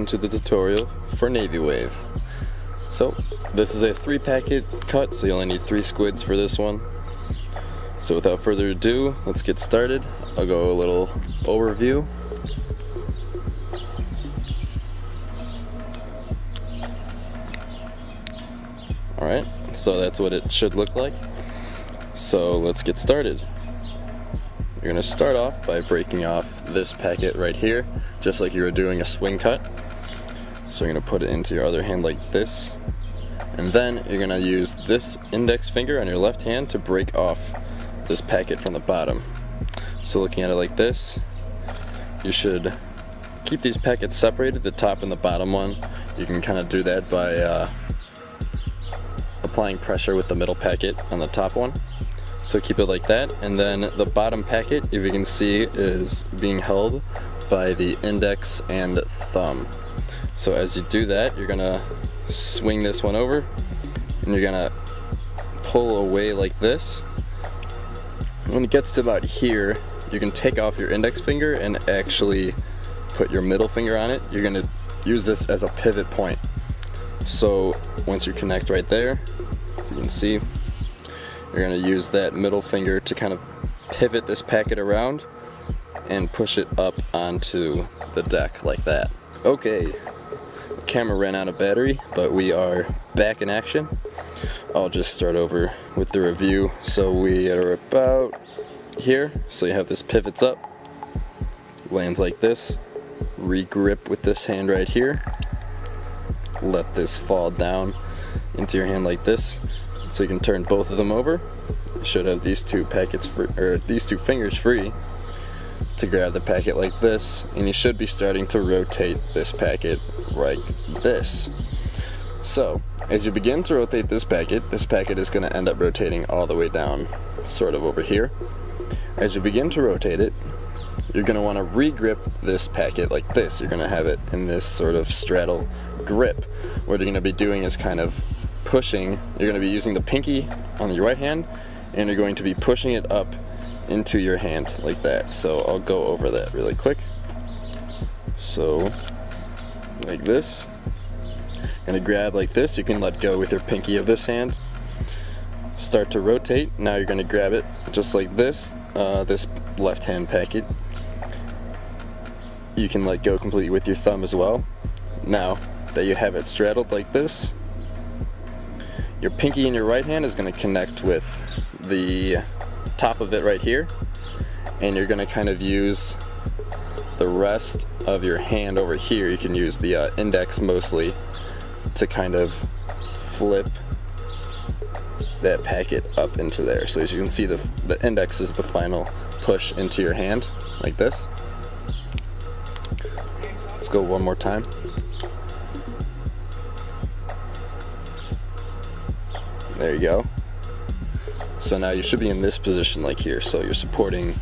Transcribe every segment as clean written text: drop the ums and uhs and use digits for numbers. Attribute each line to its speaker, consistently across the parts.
Speaker 1: to the tutorial for NAVYWAVE. So this is a 3-packet cut, so you only need 3 squids for this one. So without further ado, let's get started. I'll go a little overview. Alright, so that's what it should look like. So let's get started. You're going to start off by breaking off this packet right here, just like you were doing a swing cut. So you're going to put it into your other hand like this, and then you're going to use this index finger on your left hand to break off this packet from the bottom. So looking at it like this, you should keep these packets separated, the top and the bottom one. You can kind of do that by applying pressure with the middle packet on the top one. So keep it like that, and then the bottom packet, if you can see, is being held by the index and thumb. So as you do that, you're gonna swing this one over, and you're gonna pull away like this. When it gets to about here, you can take off your index finger and actually put your middle finger on it. You're gonna use this as a pivot point. So once you connect right there, you can see, you're going to use that middle finger to kind of pivot this packet around and push it up onto the deck like that. Okay, the camera ran out of battery, but we are back in action. I'll just start over with the review. So we are about here, so you have this pivots up, lands like this, re-grip with this hand right here, let this fall down into your hand like this. So you can turn both of them over. You should have these two packets free, or these two fingers free to grab the packet like this, and you should be starting to rotate this packet like this. So as you begin to rotate this packet is going to end up rotating all the way down, sort of over here. As you begin to rotate it, you're going to want to re-grip this packet like this. You're going to have it in this sort of straddle grip. What you're going to be doing is kind of pushing. You're going to be using the pinky on your right hand, and you're going to be pushing it up into your hand like that. So I'll go over that really quick. So like this, you're going to grab like this. You can let go with your pinky of this hand, start to rotate. Now you're going to grab it just like this, this left hand packet. You can let go completely with your thumb as well. Now that you have it straddled like this, your pinky in your right hand is going to connect with the top of it right here, and you're going to kind of use the rest of your hand over here. You can use the index mostly to kind of flip that packet up into there. So as you can see, the index is the final push into your hand like this. Let's go one more time. There you go. So now you should be in this position like here. So you're supporting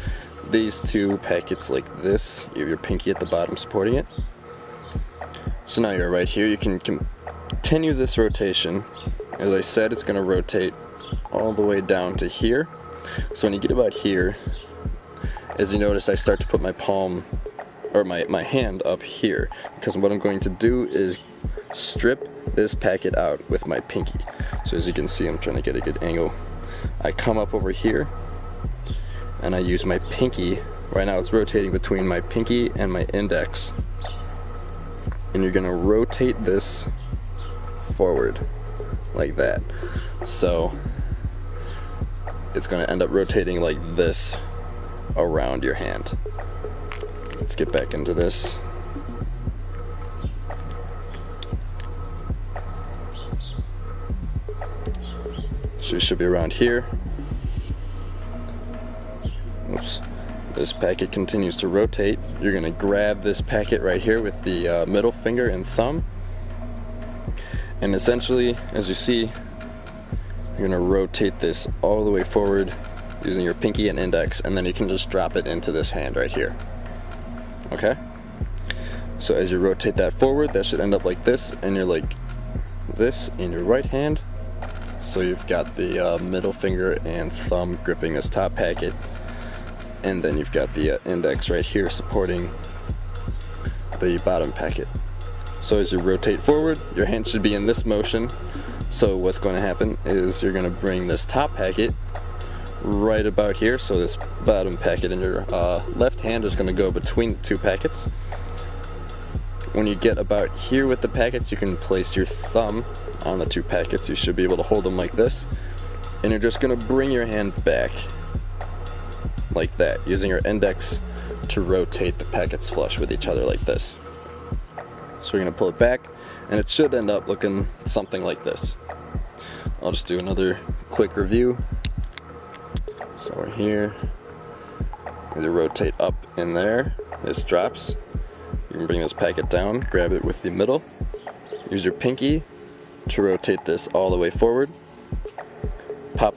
Speaker 1: these two packets like this. You have your pinky at the bottom supporting it. So now you're right here. You can continue this rotation. As I said, it's going to rotate all the way down to here. So when you get about here, as you notice, I start to put my palm, or my hand up here, because what I'm going to do is strip this packet out with my pinky. So as you can see, I'm trying to get a good angle. I come up over here and I use my pinky. Right now it's rotating between my pinky and my index, and you're gonna rotate this forward like that. So it's gonna end up rotating like this around your hand. Let's get back into this. So it should be around here. Oops. This packet continues to rotate. You're going to grab this packet right here with the middle finger and thumb. And essentially, as you see, you're going to rotate this all the way forward using your pinky and index, and then you can just drop it into this hand right here. Okay? So as you rotate that forward, that should end up like this, and you're like this in your right hand. So you've got the middle finger and thumb gripping this top packet, and then you've got the index right here supporting the bottom packet. So as you rotate forward, your hand should be in this motion. So what's going to happen is you're going to bring this top packet right about here. So this bottom packet in your left hand is going to go between the two packets. When you get about here with the packets, you can place your thumb on the two packets. You should be able to hold them like this. And you're just going to bring your hand back like that, using your index to rotate the packets flush with each other like this. So we're going to pull it back, and it should end up looking something like this. I'll just do another quick review. So we're here, you rotate up in there, this drops. You can bring this packet down, grab it with the middle, use your pinky to rotate this all the way forward.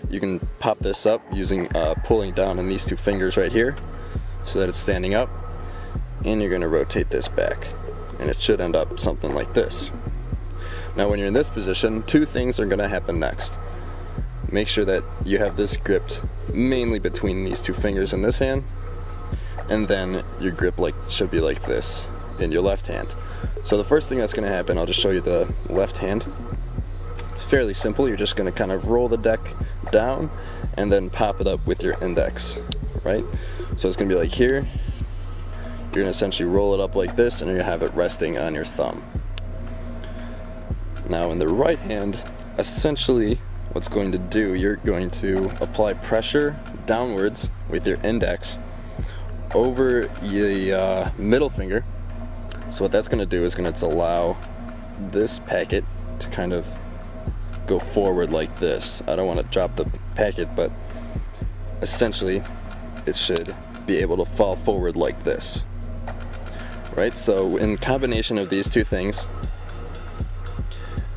Speaker 1: You can pop this up using pulling down on these two fingers right here so that it's standing up, and you're going to rotate this back, and it should end up something like this. Now when you're in this position, two things are going to happen next. Make sure that you have this gripped mainly between these two fingers in this hand, and then your grip should be like this in your left hand. So the first thing that's going to happen, I'll just show you the left hand. It's fairly simple. You're just going to kind of roll the deck down and then pop it up with your index, right? So it's going to be like here. You're going to essentially roll it up like this, and you're going to have it resting on your thumb. Now in the right hand, essentially what's going to do, you're going to apply pressure downwards with your index over the middle finger. So what that's going to do is going to allow this packet to kind of go forward like this. I don't want to drop the packet, but essentially it should be able to fall forward like this, right? So in combination of these two things,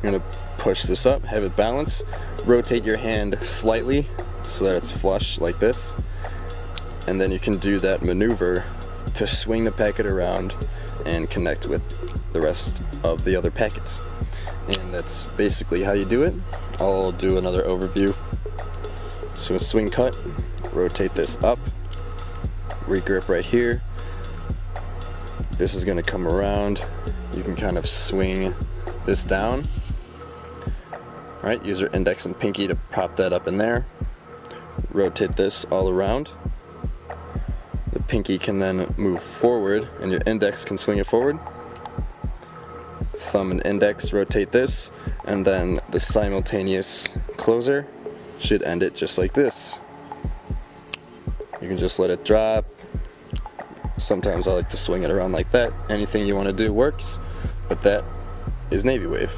Speaker 1: you're going to push this up, have it balance, rotate your hand slightly so that it's flush like this, and then you can do that maneuver to swing the packet around and connect with the rest of the other packets. And that's basically how you do it. I'll do another overview. So a swing cut, rotate this up, regrip right here. This is going to come around. You can kind of swing this down. Right, use your index and pinky to prop that up in there. Rotate this all around. The pinky can then move forward, and your index can swing it forward. Thumb and index rotate this, and then the simultaneous closer should end it just like this. You can just let it drop. Sometimes I like to swing it around like that. Anything you want to do works, but that is NAVYWAVE.